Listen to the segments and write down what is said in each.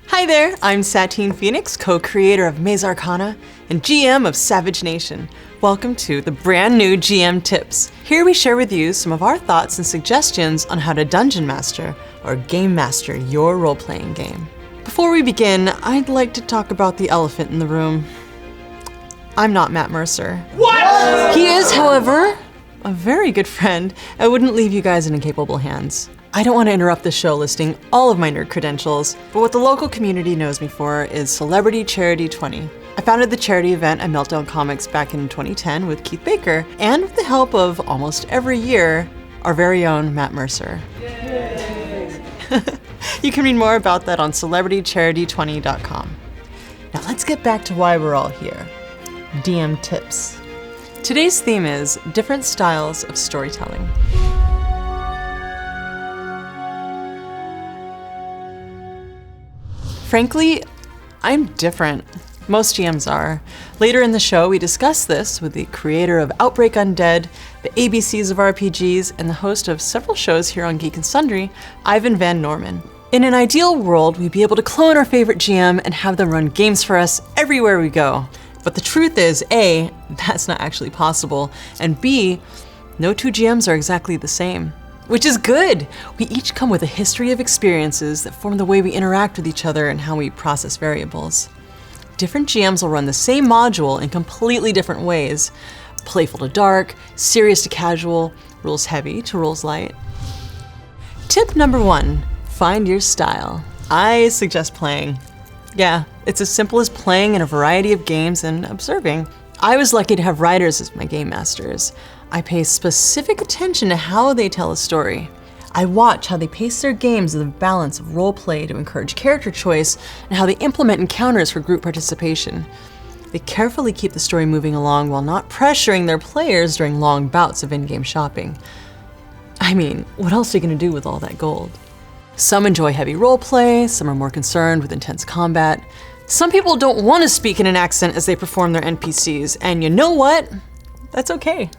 Hi there, I'm Satine Phoenix, co-creator of Maze Arcana and GM of Savage Nation. Welcome to the brand new GM Tips. Here we share with you some of our thoughts and suggestions on how to dungeon master or game master your role-playing game. Before we begin, I'd like to talk about the elephant in the room. I'm not Matt Mercer. What? He is, however, a very good friend. I wouldn't leave you guys in incapable hands. I don't want to interrupt the show listing all of my nerd credentials, but what the local community knows me for is Celebrity ChariD20. I founded the charity event at Meltdown Comics back in 2010 with Keith Baker, and with the help of almost every year, our very own Matt Mercer. You can read more about that on celebritychariD20.com. Now let's get back to why we're all here. DM tips. Today's theme is different styles of storytelling. Frankly, I'm different. Most GMs are. Later in the show, we discuss this with the creator of Outbreak Undead, the ABCs of RPGs, and the host of several shows here on Geek and Sundry, Ivan Van Norman. In an ideal world, we'd be able to clone our favorite GM and have them run games for us everywhere we go. But the truth is, A, that's not actually possible, and B, no two GMs are exactly the same. Which is good! We each come with a history of experiences that form the way we interact with each other and how we process variables. Different GMs will run the same module in completely different ways. Playful to dark, serious to casual, rules heavy to rules light. Tip number 1, find your style. I suggest playing. Yeah, it's as simple as playing in a variety of games and observing. I was lucky to have writers as my game masters. I pay specific attention to how they tell a story. I watch how they pace their games with a balance of role play to encourage character choice and how they implement encounters for group participation. They carefully keep the story moving along while not pressuring their players during long bouts of in-game shopping. I mean, what else are you gonna do with all that gold? Some enjoy heavy role play, some are more concerned with intense combat. Some people don't want to speak in an accent as they perform their NPCs, and you know what? That's okay.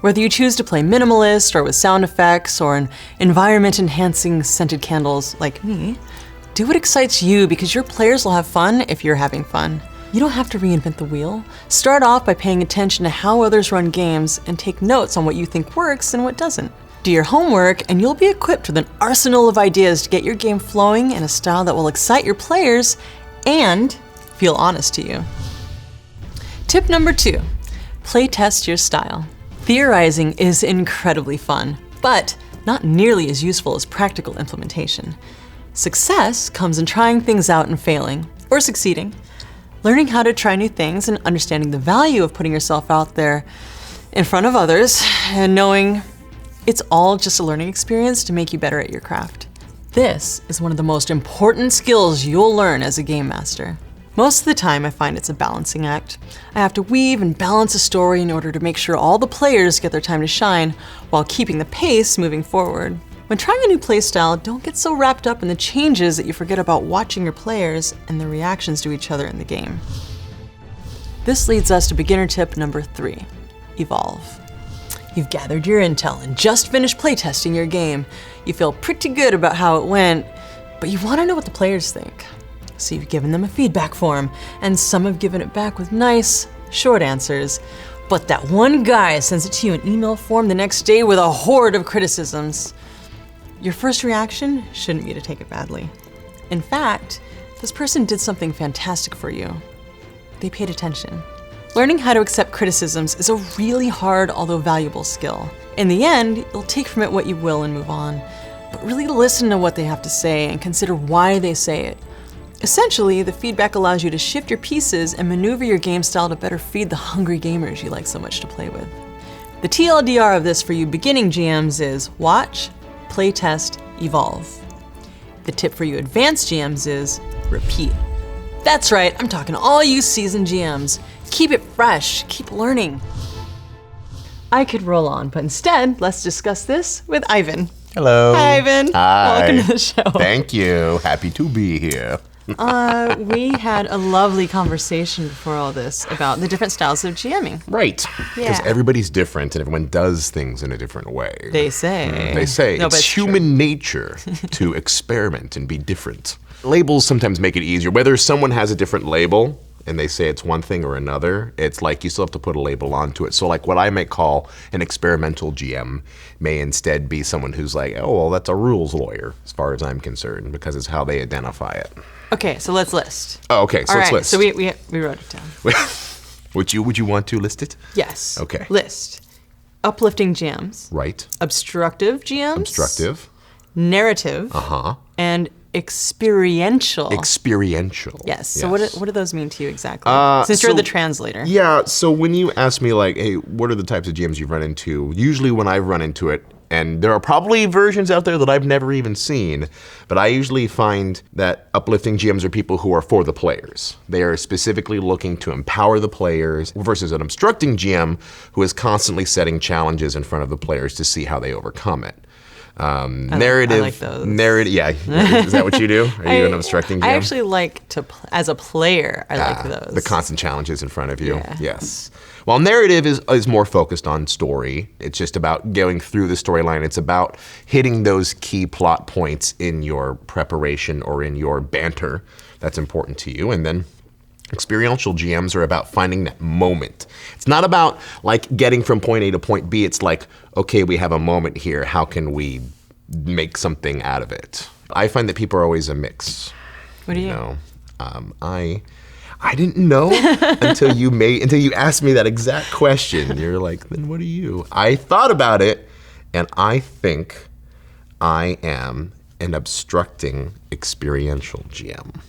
Whether you choose to play minimalist or with sound effects or an environment-enhancing scented candles like me, do what excites you because your players will have fun if you're having fun. You don't have to reinvent the wheel. Start off by paying attention to how others run games and take notes on what you think works and what doesn't. Do your homework and you'll be equipped with an arsenal of ideas to get your game flowing in a style that will excite your players and feel honest to you. Tip number 2, play test your style. Theorizing is incredibly fun, but not nearly as useful as practical implementation. Success comes in trying things out and failing, or succeeding. Learning how to try new things and understanding the value of putting yourself out there in front of others and knowing it's all just a learning experience to make you better at your craft. This is one of the most important skills you'll learn as a game master. Most of the time, I find it's a balancing act. I have to weave and balance a story in order to make sure all the players get their time to shine while keeping the pace moving forward. When trying a new playstyle, don't get so wrapped up in the changes that you forget about watching your players and their reactions to each other in the game. This leads us to beginner tip number 3, evolve. You've gathered your intel and just finished playtesting your game. You feel pretty good about how it went, but you want to know what the players think. So you've given them a feedback form, and some have given it back with nice, short answers. But that one guy sends it to you in email form the next day with a horde of criticisms. Your first reaction shouldn't be to take it badly. In fact, this person did something fantastic for you. They paid attention. Learning how to accept criticisms is a really hard, although valuable skill. In the end, you'll take from it what you will and move on. But really listen to what they have to say and consider why they say it. Essentially, the feedback allows you to shift your pieces and maneuver your game style to better feed the hungry gamers you like so much to play with. The TLDR of this for you beginning GMs is watch, play test, evolve. The tip for you advanced GMs is repeat. That's right, I'm talking to all you seasoned GMs. Keep it fresh, keep learning. I could roll on, but instead, let's discuss this with Ivan. Hello. Hi, Ivan. Hi. Welcome to the show. Thank you. Happy to be here. We had a lovely conversation before all this about the different styles of GMing. Right. Because Yeah. everybody's different and everyone does things in a different way. They say. They say No, but it's it's true. human nature to experiment and be different. Labels sometimes make it easier. Whether someone has a different label and they say it's one thing or another, it's like you still have to put a label onto it. So like what I might call an experimental GM may instead be someone who's like, oh, well, that's a rules lawyer as far as I'm concerned, because it's how they identify it. Okay, so let's list. Oh, okay, so let's list. So we wrote it down. Would you want to list it? Yes. Okay. List. Uplifting GMs. Right. Obstructive GMs. Obstructive. Narrative. And experiential. Experiential. Yes. So what do those mean to you exactly? Since so- you're the translator. Yeah, so when you ask me like, hey, what are the types of GMs you've run into? Usually when I've run into it, and there are probably versions out there that I've never even seen, but I usually find that uplifting GMs are people who are for the players. They are specifically looking to empower the players versus an obstructing GM who is constantly setting challenges in front of the players to see how they overcome it. Narrative, I like those. Narrative, yeah. Is that what you do? Are you an obstructing GM? I actually like to, as a player, I like those. The constant challenges in front of you. Yeah. Yes. While narrative is more focused on story. It's just about going through the storyline. It's about hitting those key plot points in your preparation or in your banter that's important to you. And then experiential GMs are about finding that moment. It's not about like getting from point A to point B. It's like, okay, we have a moment here. How can we make something out of it? I find that people are always a mix. What do you? know? I didn't know until you asked me that exact question. You're like, then what are you? I thought about it, and I think I am an obstructing experiential GM.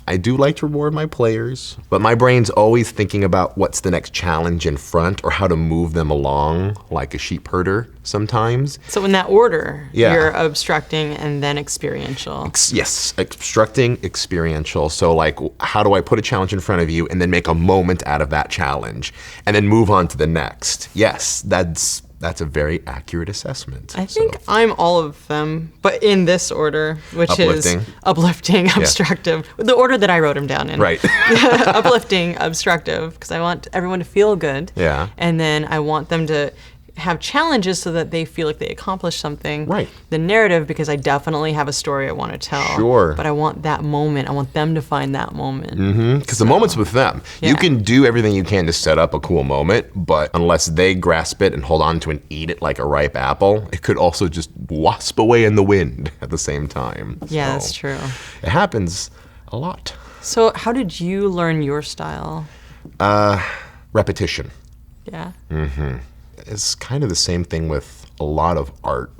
I do like to reward my players, but my brain's always thinking about what's the next challenge in front or how to move them along like a sheep herder sometimes. So in that order, Yeah. you're obstructing and then experiential. Yes, obstructing, experiential. So like, how do I put a challenge in front of you and then make a moment out of that challenge and then move on to the next? Yes, that's a very accurate assessment. I think I'm all of them, but in this order, which Uplifting. is uplifting, obstructive. The order that I wrote them down in. Right. Uplifting, obstructive, because I want everyone to feel good. Yeah. And then I want them to have challenges so that they feel like they accomplished something. Right. The narrative, because I definitely have a story I want to tell. Sure. But I want that moment. I want them to find that moment. Because the moment's with them. Yeah. You can do everything you can to set up a cool moment, but unless they grasp it and hold on to it and eat it like a ripe apple, it could also just wasp away in the wind at the same time. Yeah, So that's true. It happens a lot. So how did you learn your style? Repetition. Yeah. It's kind of the same thing with a lot of art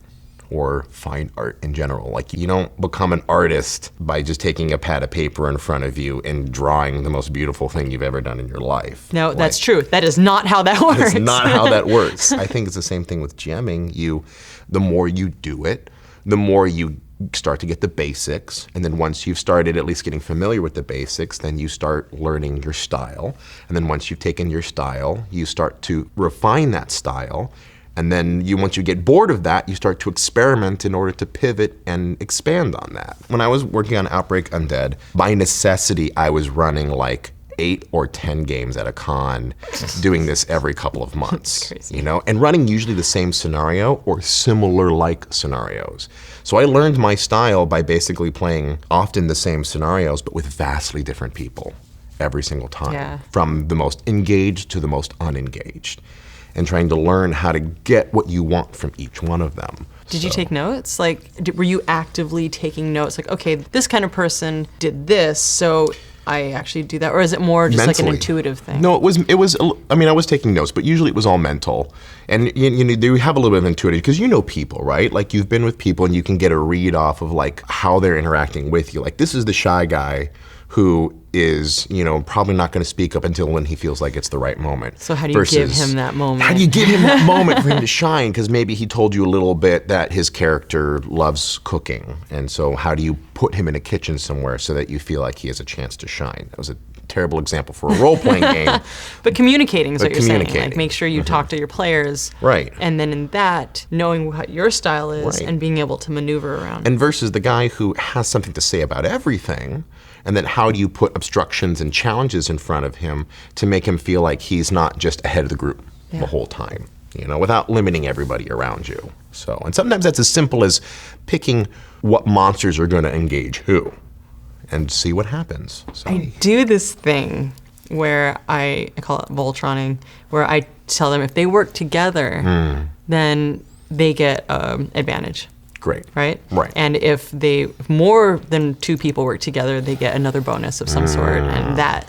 or fine art in general. Like, you don't become an artist by just taking a pad of paper in front of you and drawing the most beautiful thing you've ever done in your life. No, that's true. That is not how that works. That's not how that works. I think it's the same thing with GMing. The more you do it, the more you start to get the basics. And then once you've started at least getting familiar with the basics, then you start learning your style. And then once you've taken your style, you start to refine that style. And then once you get bored of that, you start to experiment in order to pivot and expand on that. When I was working on Outbreak Undead, by necessity, I was running like 8 or 10 games at a con, doing this every couple of months. Crazy. You know, and running usually the same scenario or similar like scenarios. So I learned my style by basically playing often the same scenarios, but with vastly different people every single time. Yeah. From the most engaged to the most unengaged. And trying to learn how to get what you want from each one of them. Did you take notes? Like, were you actively taking notes? Like, okay, this kind of person did this, so I actually do that, or is it more just like an intuitive thing? No, it was. I mean, I was taking notes, but usually it was all mental, and you have a little bit of intuitive because you know people, right? Like you've been with people, and you can get a read off of like how they're interacting with you. Like this is the shy guy who is, probably not going to speak up until when he feels like it's the right moment. So how do you give him that moment? How do you give him that moment for him to shine? Because maybe he told you a little bit that his character loves cooking. And so how do you put him in a kitchen somewhere so that you feel like he has a chance to shine? That was a terrible example for a role-playing game. But communicating is what you're saying. Communicating. Like make sure you talk to your players. Right. And then in that, knowing what your style is Right. and being able to maneuver around. And versus the guy who has something to say about everything, and then how do you put obstructions and challenges in front of him to make him feel like he's not just ahead of the group the whole time, without limiting everybody around you. So, and sometimes that's as simple as picking what monsters are going to engage who. and see what happens. So. I do this thing where I call it Voltroning, where I tell them if they work together, then they get advantage. Great. Right? Right. And if more than 2 people work together, they get another bonus of some sort. And they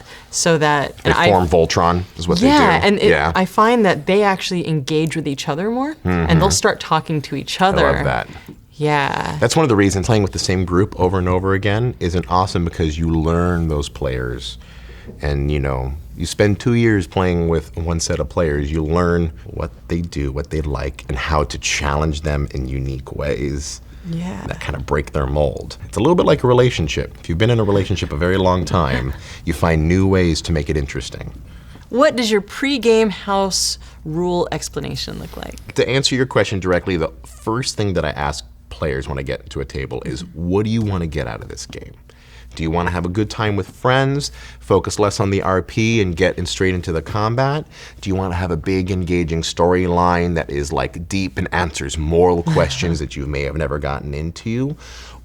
form Voltron is what they do. And I find that they actually engage with each other more, and they'll start talking to each other. I love that. Yeah. That's one of the reasons playing with the same group over and over again isn't awesome, because you learn those players. And, you spend 2 years playing with one set of players, you learn what they do, what they like, and how to challenge them in unique ways that kind of break their mold. It's a little bit like a relationship. If you've been in a relationship a very long time, you find new ways to make it interesting. What does your pre-game house rule explanation look like? To answer your question directly, the first thing that I ask players when I get to a table is, what do you want to get out of this game? Do you want to have a good time with friends, focus less on the RP and get straight into the combat? Do you want to have a big engaging storyline that is deep and answers moral questions that you may have never gotten into?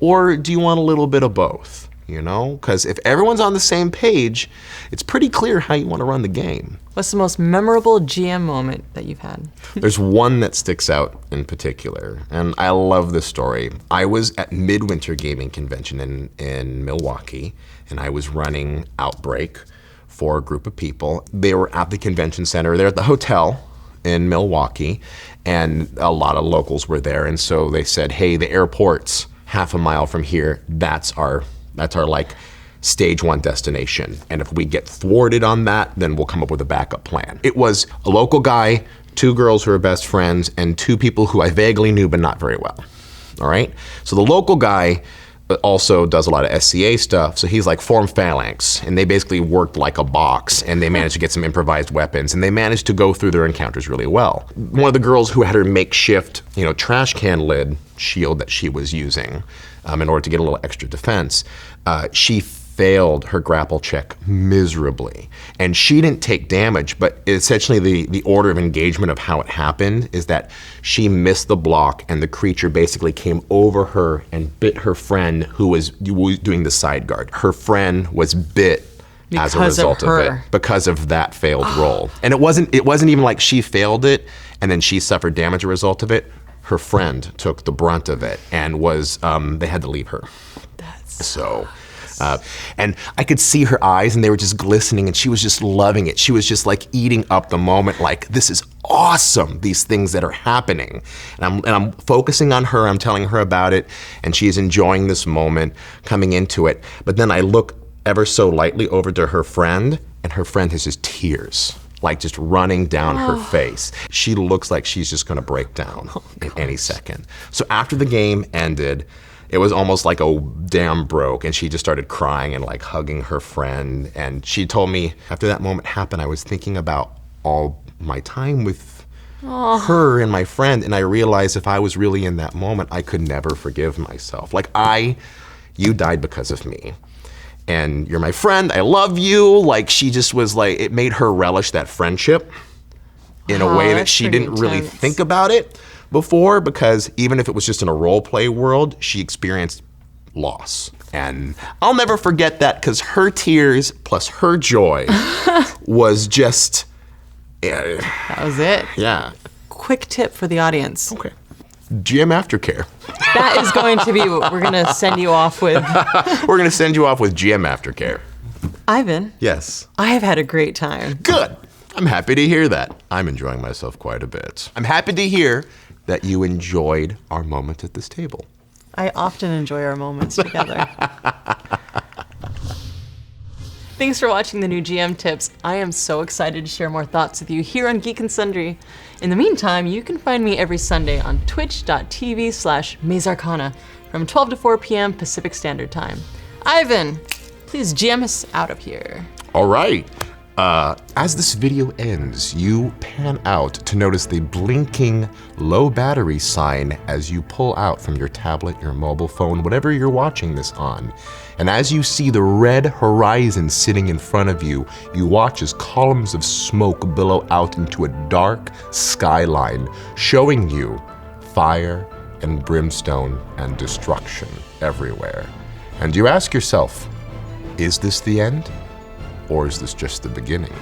Or do you want a little bit of both? Because if everyone's on the same page, it's pretty clear how you want to run the game. What's the most memorable GM moment that you've had? There's one that sticks out in particular, and I love this story. I was at Midwinter Gaming Convention in Milwaukee, and I was running Outbreak for a group of people. They were at the convention center. They're at the hotel in Milwaukee, and a lot of locals were there, and so they said, hey, the airport's half a mile from here. That's our stage 1 destination. And if we get thwarted on that, then we'll come up with a backup plan. It was a local guy, 2 girls who are best friends, and 2 people who I vaguely knew but not very well. All right? So the local guy also does a lot of SCA stuff, so he's form phalanx, and they basically worked like a box, and they managed to get some improvised weapons, and they managed to go through their encounters really well. One of the girls who had her makeshift, trash can lid shield that she was using in order to get a little extra defense, she failed her grapple check miserably. And she didn't take damage, but essentially the order of engagement of how it happened is that she missed the block, and the creature basically came over her and bit her friend who was doing the side guard. Her friend was bit as a result of it because of that failed roll. And it wasn't even like she failed it and then she suffered damage as a result of it. Her friend took the brunt of it and they had to leave her. And I could see her eyes, and they were just glistening, and she was just loving it. She was just eating up the moment, this is awesome, these things that are happening. And I'm focusing on her, I'm telling her about it, and she's enjoying this moment, coming into it. But then I look ever so lightly over to her friend, and her friend has just tears, just running down her face. She looks like she's just gonna break down in any second. So after the game ended, it was almost like a dam broke, and she just started crying and hugging her friend. And she told me after that moment happened, I was thinking about all my time with her and my friend, and I realized if I was really in that moment, I could never forgive myself. You died because of me. And you're my friend, I love you. She just was it made her relish that friendship in a way that she didn't really think about it before, because even if it was just in a role play world, she experienced loss. And I'll never forget that, because her tears plus her joy was just... That was it. Yeah. Quick tip for the audience. Okay. GM Aftercare. That is going to be what we're going to send you off with. We're going to send you off with GM Aftercare. Ivan. Yes. I have had a great time. Good. I'm happy to hear that. I'm enjoying myself quite a bit. I'm happy to hear that you enjoyed our moment at this table. I often enjoy our moments together. Thanks for watching the new GM Tips. I am so excited to share more thoughts with you here on Geek and Sundry. In the meantime, you can find me every Sunday on twitch.tv/Maze Arcana from 12 to 4 p.m. Pacific Standard Time. Ivan, please GM us out of here. All right. As this video ends, you pan out to notice the blinking low battery sign as you pull out from your tablet, your mobile phone, whatever you're watching this on. And as you see the red horizon sitting in front of you, you watch as columns of smoke billow out into a dark skyline, showing you fire and brimstone and destruction everywhere. And you ask yourself, Is this the end? Or is this just the beginning?